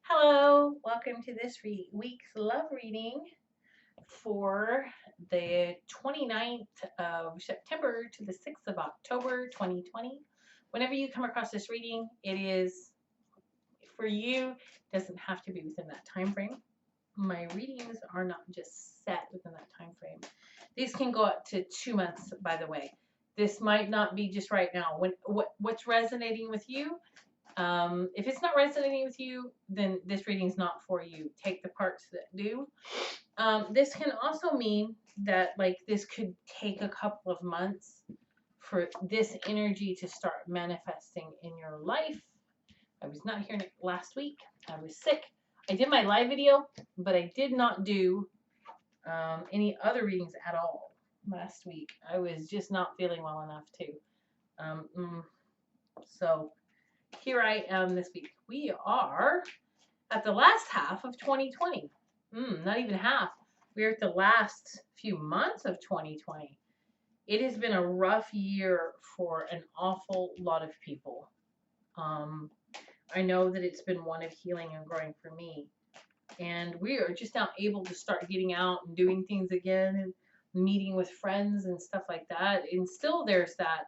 Hello, welcome to this week's love reading for the 29th of September to the 6th of October 2020. Whenever you come across this reading, it is for you, it doesn't have to be within that time frame. My readings are not just set within that time frame. These can go up to 2 months, by the way. This might not be just right now. What's resonating with you? If it's not resonating with you, then this reading is not for you. Take the parts that do. This can also mean that this could take a couple of months for this energy to start manifesting in your life. I was not here last week. I was sick. I did my live video, but I did not do any other readings at all last week. I was just not feeling well enough to. So here I am this week. We are at the last half of 2020. Not even half. We're at the last few months of 2020. It has been a rough year for an awful lot of people. I know that it's been one of healing and growing for me. And we are just now able to start getting out and doing things again and meeting with friends and stuff like that. And still there's that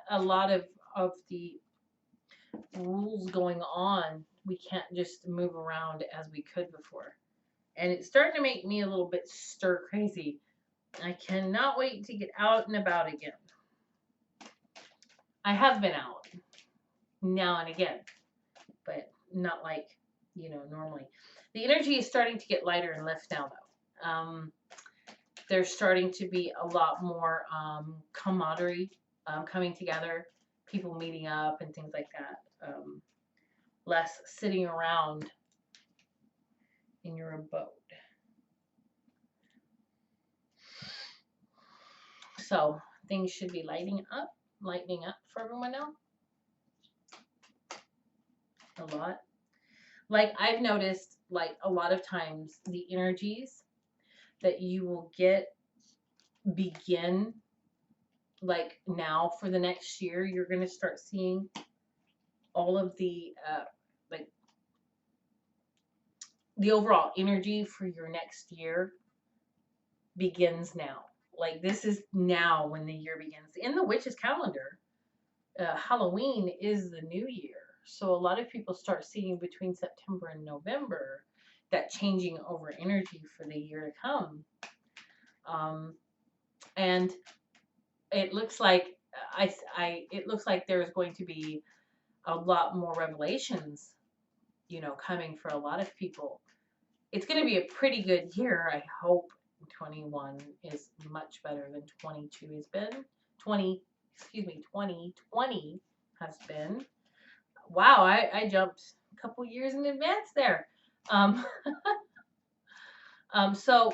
a lot of the rules going on. We can't just move around as we could before. And it's starting to make me a little bit stir crazy. I cannot wait to get out and about again. I have been out now and again, but not like, normally. The energy is starting to get lighter and lift now, though. There's starting to be a lot more camaraderie coming together, people meeting up and things like that. Less sitting around in your abode. So things should be lightening up for everyone now. A lot. Like I've noticed, like a lot of times the energies that you will begin like now for the next year, you're going to start seeing all of the the overall energy for your next year begins now. Like this is now when the year begins. In the witch's calendar, Halloween is the new year. So a lot of people start seeing between September and November that changing over energy for the year to come. And it looks like it looks like there's going to be a lot more revelations, coming for a lot of people. It's going to be a pretty good year. I hope 21 is much better than 22 has been. 2020 has been. Wow, I jumped a couple years in advance there. So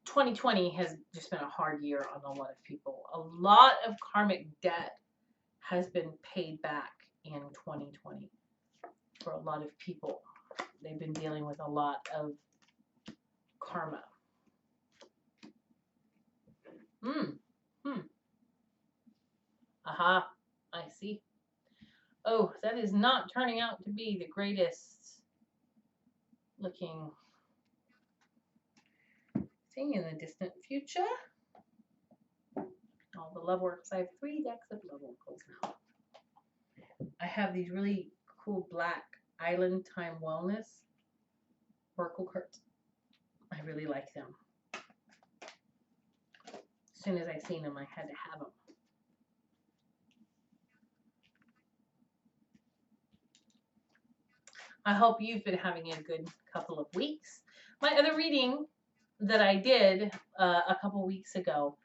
2020 has just been a hard year on a lot of people. A lot of karmic debt has been paid back in 2020 for a lot of people. They've been dealing with a lot of karma. Aha, I see. Oh, that is not turning out to be the greatest looking thing in the distant future. All the love works. I have 3 decks of love oracles now. I have these really cool black Island Time Wellness oracle cards. I really like them. As soon as I seen them, I had to have them. I hope you've been having a good couple of weeks. My other reading that I did a couple weeks ago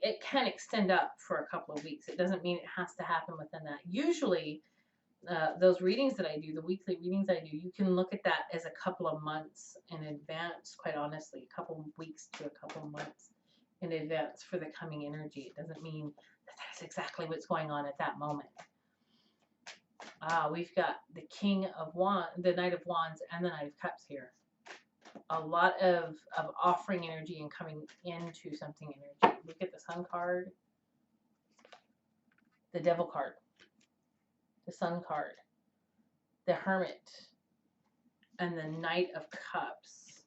it can extend up for a couple of weeks. It doesn't mean it has to happen within that. Usually, those readings that I do, the weekly readings I do, you can look at that as a couple of months in advance, quite honestly, a couple of weeks to a couple of months in advance for the coming energy. It doesn't mean that that's exactly what's going on at that moment. We've got the King of Wands, the Knight of Wands, and the Knight of Cups here. A lot of offering energy and coming into something energy. Look at the Sun card. the Devil card, the Sun card, the Hermit, and the Knight of Cups.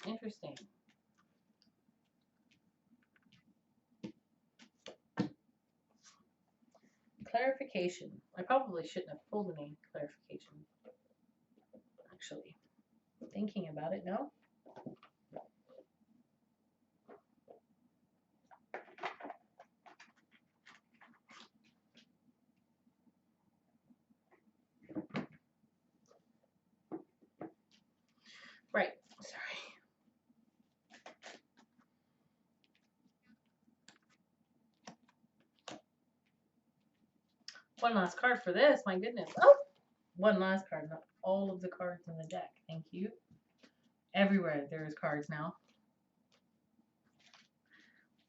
Interesting. Clarification. I probably shouldn't have pulled any clarification. Actually, thinking about it, no? Right. Sorry. One last card for this. My goodness. Oh, one last card. Not all of the cards in the deck. Thank you. Everywhere there is cards now.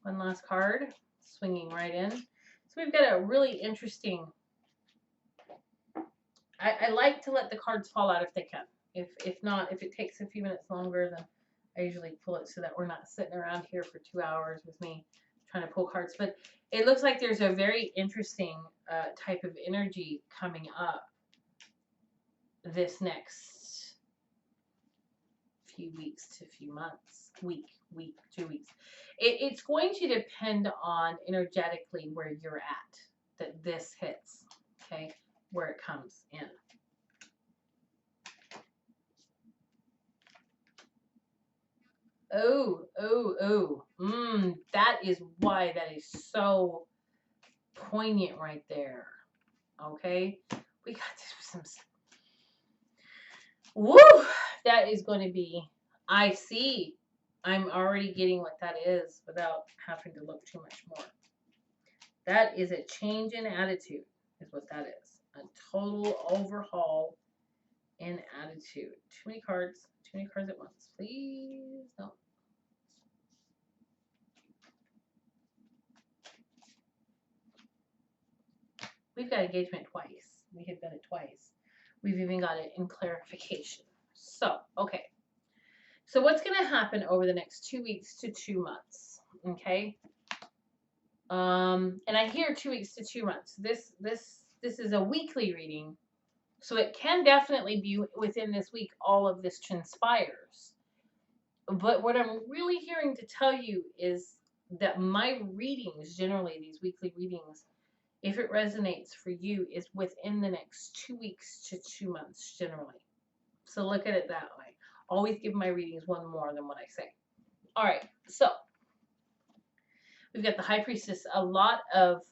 One last card. Swinging right in. So we've got a really interesting... I like to let the cards fall out if they can. If not, if it takes a few minutes longer, then I usually pull it so that we're not sitting around here for 2 hours with me trying to pull cards. But it looks like there's a very interesting type of energy coming up this next few weeks to few months. Week, 2 weeks. It's going to depend on energetically where you're at, that this hits, okay, where it comes in. That is why that is so poignant right there. Okay, we got some. Woo! That is going to be. I see. I'm already getting what that is without having to look too much more. That is a change in attitude, is what that is. A total overhaul in attitude. Too many cards at once. Please, no. We've got engagement twice. We have got it twice. We've even got it in clarification. So, okay. So what's going to happen over the next 2 weeks to 2 months? Okay. And I hear 2 weeks to 2 months. This is a weekly reading. So it can definitely be within this week all of this transpires. But what I'm really hearing to tell you is that my readings, generally these weekly readings, if it resonates for you, is within the next 2 weeks to 2 months, generally. So look at it that way. Always give my readings one more than what I say. All right, so we've got the High Priestess, a lot of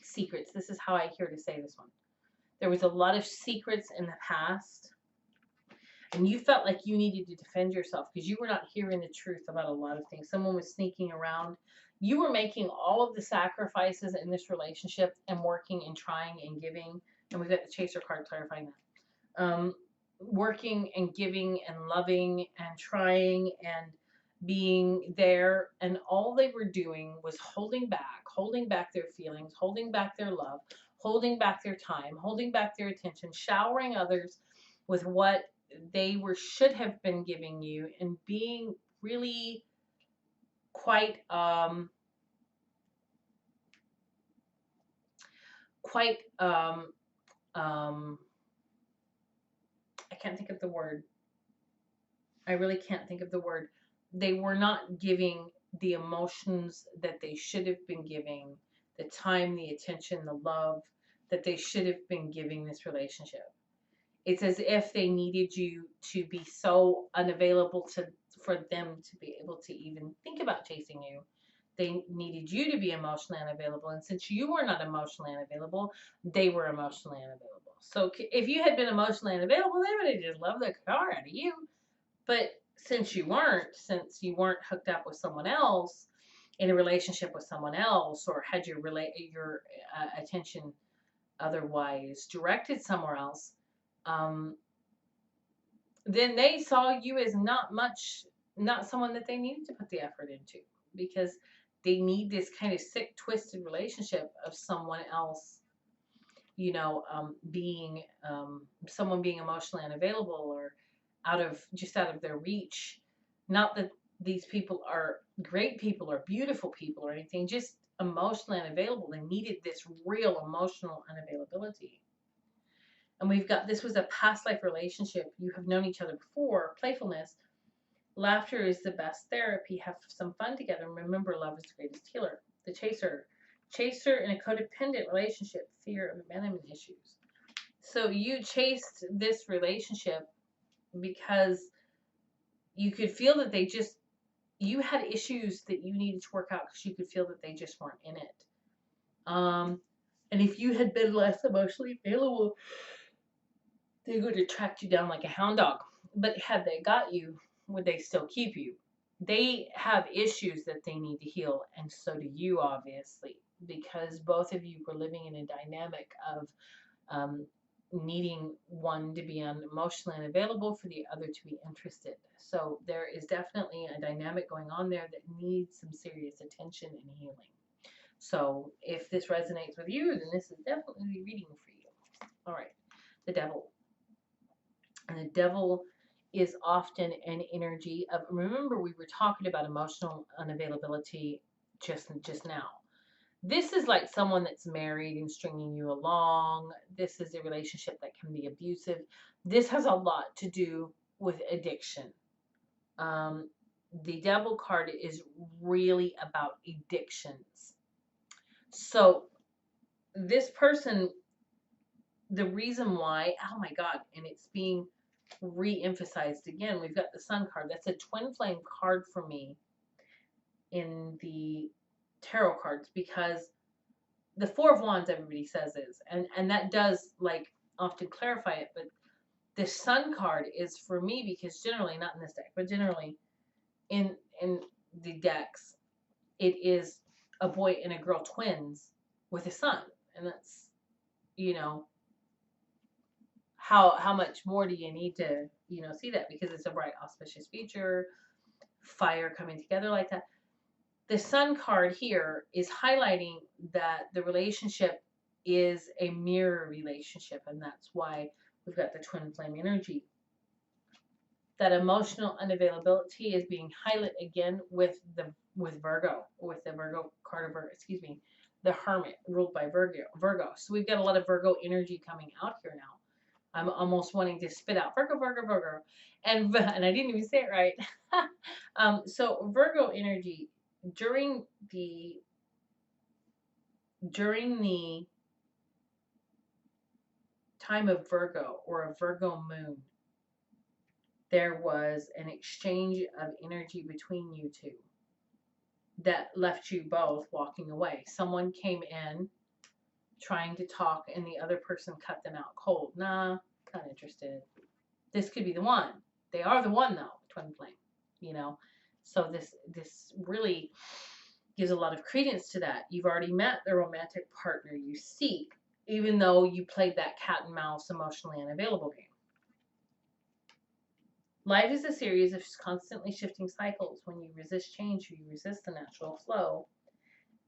secrets. This is how I hear to say this one. There was a lot of secrets in the past, and you felt like you needed to defend yourself because you were not hearing the truth about a lot of things. Someone was sneaking around. You were making all of the sacrifices in this relationship and working and trying and giving. And we've got the Chaser card clarifying that. Working and giving and loving and trying and being there. And all they were doing was holding back their feelings, holding back their love, holding back their time, holding back their attention, showering others with what they should have been giving you, and being really quite I can't think of the word. I really can't think of the word. They were not giving the emotions that they should have been giving, the time, the attention, the love that they should have been giving this relationship. It's as if they needed you to be so unavailable for them to be able to even think about chasing you. They needed you to be emotionally unavailable. And since you were not emotionally unavailable, they were emotionally unavailable. So if you had been emotionally unavailable, they would have just loved the car out of you. But since you weren't hooked up with someone else, in a relationship with someone else, or had your attention otherwise directed somewhere else, then they saw you as not someone that they needed to put the effort into, because they need this kind of sick, twisted relationship of someone else, being someone being emotionally unavailable or out of their reach. Not that these people are great people or beautiful people or anything, just emotionally unavailable. They needed this real emotional unavailability. And we've got, this was a past life relationship. You have known each other before. Playfulness. Laughter is the best therapy. Have some fun together. Remember, love is the greatest healer. The chaser. Chaser in a codependent relationship. Fear of abandonment issues. So you chased this relationship because you could feel that you had issues that you needed to work out because you could feel that they just weren't in it. And if you had been less emotionally available, they would have tracked you down like a hound dog. But had they got you, would they still keep you? They have issues that they need to heal, and so do you, obviously, because both of you were living in a dynamic of needing one to be emotionally unavailable for the other to be interested. So there is definitely a dynamic going on there that needs some serious attention and healing. So if this resonates with you, then this is definitely the reading for you. All right, the devil. And the devil is often an energy of, remember we were talking about emotional unavailability just now. This is like someone that's married and stringing you along. This is a relationship that can be abusive. This has a lot to do with addiction. The devil card is really about addictions. So this person, the reason why, oh my God, and it's being re-emphasized again, we've got the Sun card. That's a twin flame card for me in the tarot cards, because the Four of Wands, everybody says, is, and that does like often clarify it, but the Sun card is for me because generally, not in this deck, but generally in the decks, it is a boy and a girl twins with a sun, and that's, you know, how much more do you need to, you know, see that, because it's a bright auspicious future, fire coming together like that. The Sun card here is highlighting that the relationship is a mirror relationship, and that's why we've got the twin flame energy. That emotional unavailability is being highlighted again with Virgo, with the Virgo card of Virgo, excuse me, the Hermit, ruled by Virgo. So we've got a lot of Virgo energy coming out here now. I'm almost wanting to spit out Virgo, and I didn't even say it right. So Virgo energy during the time of Virgo, or a Virgo moon, there was an exchange of energy between you two that left you both walking away. Someone came in trying to talk and the other person cut them out cold. Nah, not interested. This could be the one. They are the one though, twin flame, you know. So this really gives a lot of credence to that. You've already met the romantic partner you seek, even though you played that cat and mouse emotionally unavailable game. Life is a series of constantly shifting cycles. When you resist change, you resist the natural flow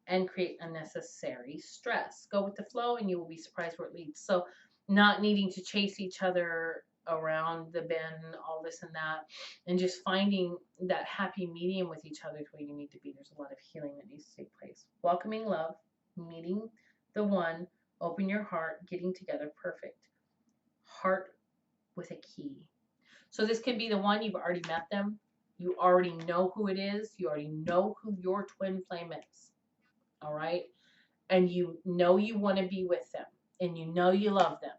and create unnecessary stress. Go with the flow and you will be surprised where it leads. So not needing to chase each other around the bend, all this and that, and just finding that happy medium with each other is where you need to be. There's a lot of healing that needs to take place. Welcoming love, meeting the one, open your heart, getting together, perfect. Heart with a key. So this could be the one, you've already met them. You already know who it is. You already know who your twin flame is. All right? And you know you want to be with them. And you know you love them.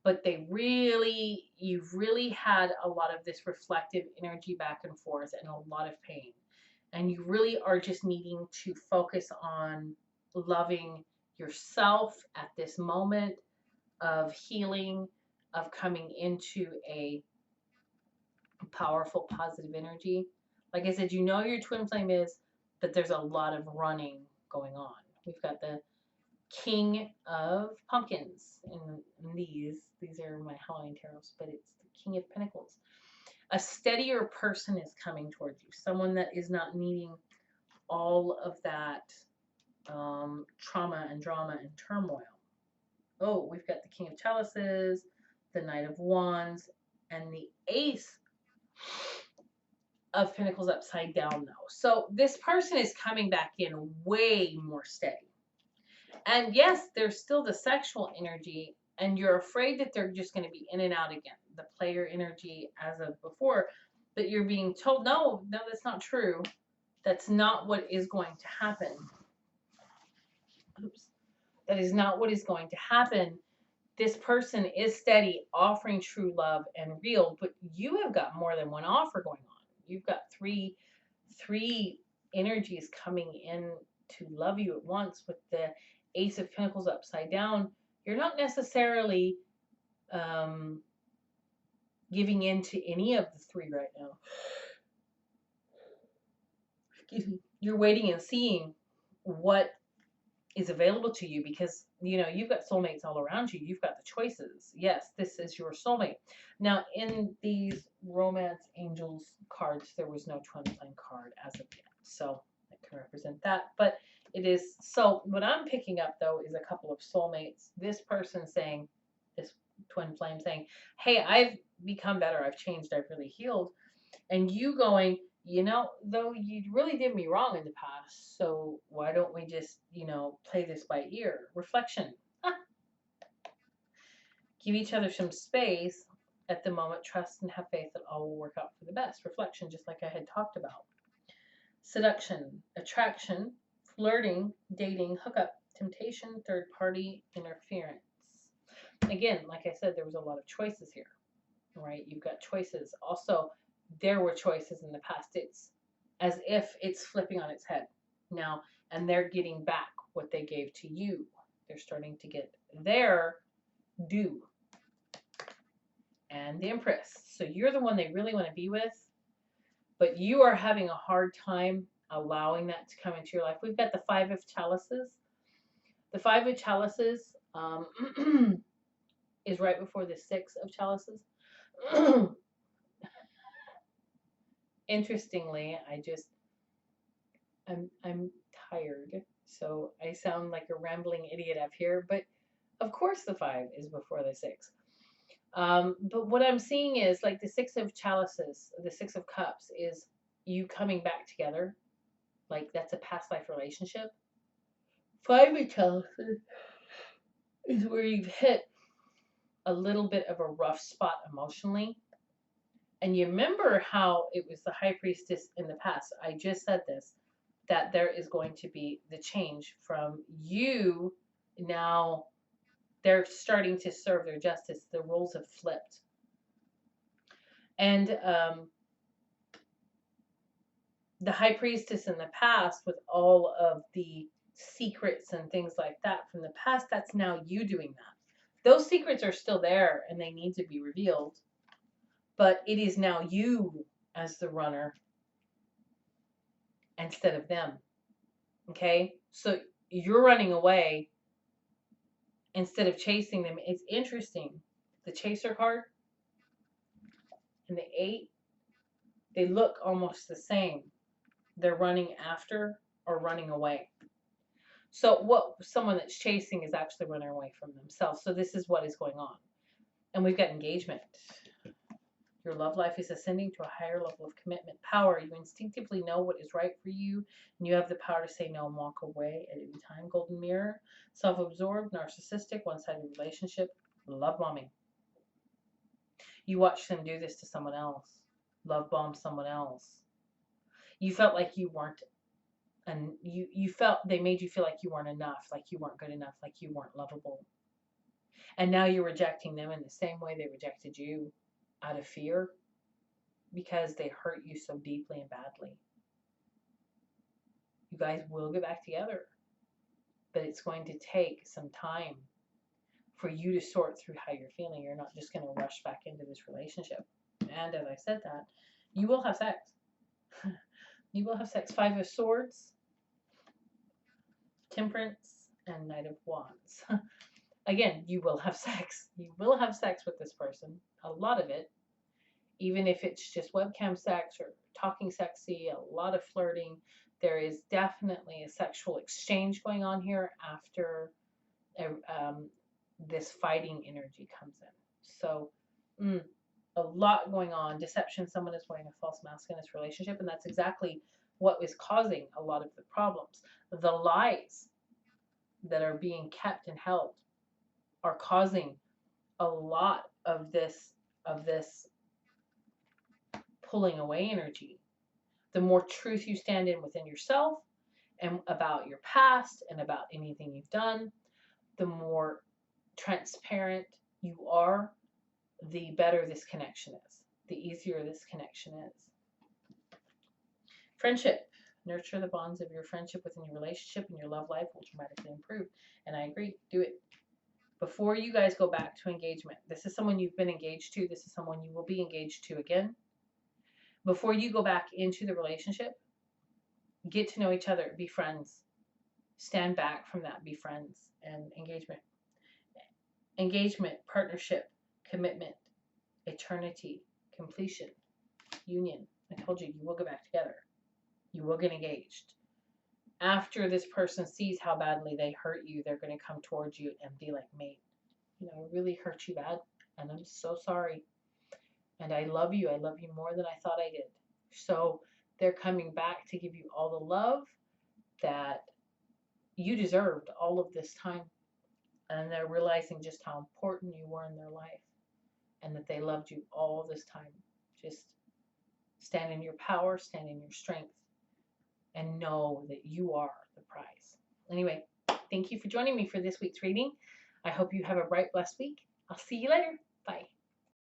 But you've really had a lot of this reflective energy back and forth and a lot of pain. And you really are just needing to focus on loving yourself at this moment of healing, of coming into a powerful positive energy. Like I said, you know your twin flame is, but there's a lot of running going on. We've got the King of Pumpkins in these are my Halloween tarots, but it's the King of Pentacles. A steadier person is coming towards you, someone that is not needing all of that trauma and drama and turmoil. Oh, we've got the King of Chalices, the Knight of Wands, and the Ace of Pentacles upside down, though. So this person is coming back in way more steady. And yes, there's still the sexual energy, and you're afraid that they're just going to be in and out again. The player energy as of before, but you're being told, no, that's not true. That's not what is going to happen. Oops. That is not what is going to happen. This person is steady, offering true love and real, but you have got more than one offer going on. You've got three energies coming in to love you at once with the Ace of Pentacles upside down. You're not necessarily giving in to any of the three right now. Excuse me. You're waiting and seeing what is available to you, because you know you've got soulmates all around you. You've got the choices. Yes, this is your soulmate. Now, in these romance angels cards, there was no twin flame card as of yet, so I can represent that. But it is, so what I'm picking up though is a couple of soulmates. This person saying, this twin flame saying, hey, I've become better, I've changed, I've really healed. And you going, you know, though you really did me wrong in the past, so why don't we just, you know, play this by ear? Reflection. Give each other some space at the moment. Trust and have faith that all will work out for the best. Reflection, just like I had talked about. Seduction, attraction, flirting, dating, hookup, temptation, third party interference. Again, like I said, there was a lot of choices here, right? You've got choices. Also, there were choices in the past. It's as if it's flipping on its head now, and they're getting back what they gave to you. They're starting to get their due. And the Empress. So you're the one they really want to be with, but you are having a hard time allowing that to come into your life. We've got the Five of Chalices. The Five of Chalices is right before the Six of Chalices. Interestingly, I'm tired, so I sound like a rambling idiot up here, but of course the 5 is before the 6. But what I'm seeing is like the 6 of Chalices, the 6 of Cups is you coming back together. Like that's a past life relationship. 5 of Chalices is where you've hit a little bit of a rough spot emotionally. And you remember how it was the High Priestess in the past. I just said this, that there is going to be the change from you. Now they're starting to serve their justice. The roles have flipped. And the High Priestess in the past, with all of the secrets and things like that from the past, that's now you doing that. Those secrets are still there and they need to be revealed. But it is now you as the runner instead of them. Okay? So you're running away instead of chasing them. It's interesting. The Chaser card and the 8, they look almost the same. They're running after or running away. So what someone that's chasing is actually running away from themselves. So this is what is going on. And we've got engagement. Your love life is ascending to a higher level of commitment. Power. You instinctively know what is right for you, and you have the power to say no and walk away at any time. Golden Mirror. Self-absorbed, narcissistic, one-sided relationship. Love bombing. You watch them do this to someone else. Love bomb someone else. You felt like you weren't, and you felt they made you feel like you weren't enough, like you weren't good enough, like you weren't lovable. And now you're rejecting them in the same way they rejected you, out of fear, because they hurt you so deeply and badly. You guys will get back together, but it's going to take some time for you to sort through how you're feeling. You're not just going to rush back into this relationship. And as I said that, you will have sex. You will have sex. 5 of Swords, Temperance, and Knight of Wands. Again, you will have sex. You will have sex with this person. A lot of it. Even if it's just webcam sex or talking sexy, a lot of flirting. There is definitely a sexual exchange going on here after this fighting energy comes in. So, a lot going on. Deception, someone is wearing a false mask in this relationship, and that's exactly what is causing a lot of the problems. The lies that are being kept and held are causing a lot of this pulling away energy. The more truth you stand in within yourself and about your past and about anything you've done, the more transparent you are, the better this connection is, the easier this connection is. Friendship. Nurture the bonds of your friendship within your relationship, and your love life will dramatically improve. And I agree. Do it. Before you guys go back to engagement, this is someone you've been engaged to. This is someone you will be engaged to again. Before you go back into the relationship, get to know each other. Be friends. Stand back from that. Be friends. And engagement. Engagement, partnership, commitment, eternity, completion, union. I told you, you will go back together. You will get engaged. After this person sees how badly they hurt you, they're going to come towards you and be like, mate, you know, I really hurt you bad, and I'm so sorry. And I love you. I love you more than I thought I did. So they're coming back to give you all the love that you deserved all of this time. And they're realizing just how important you were in their life and that they loved you all this time. Just stand in your power, stand in your strength, and know that you are the prize. Anyway, thank you for joining me for this week's reading. I hope you have a bright, blessed week. I'll see you later. Bye.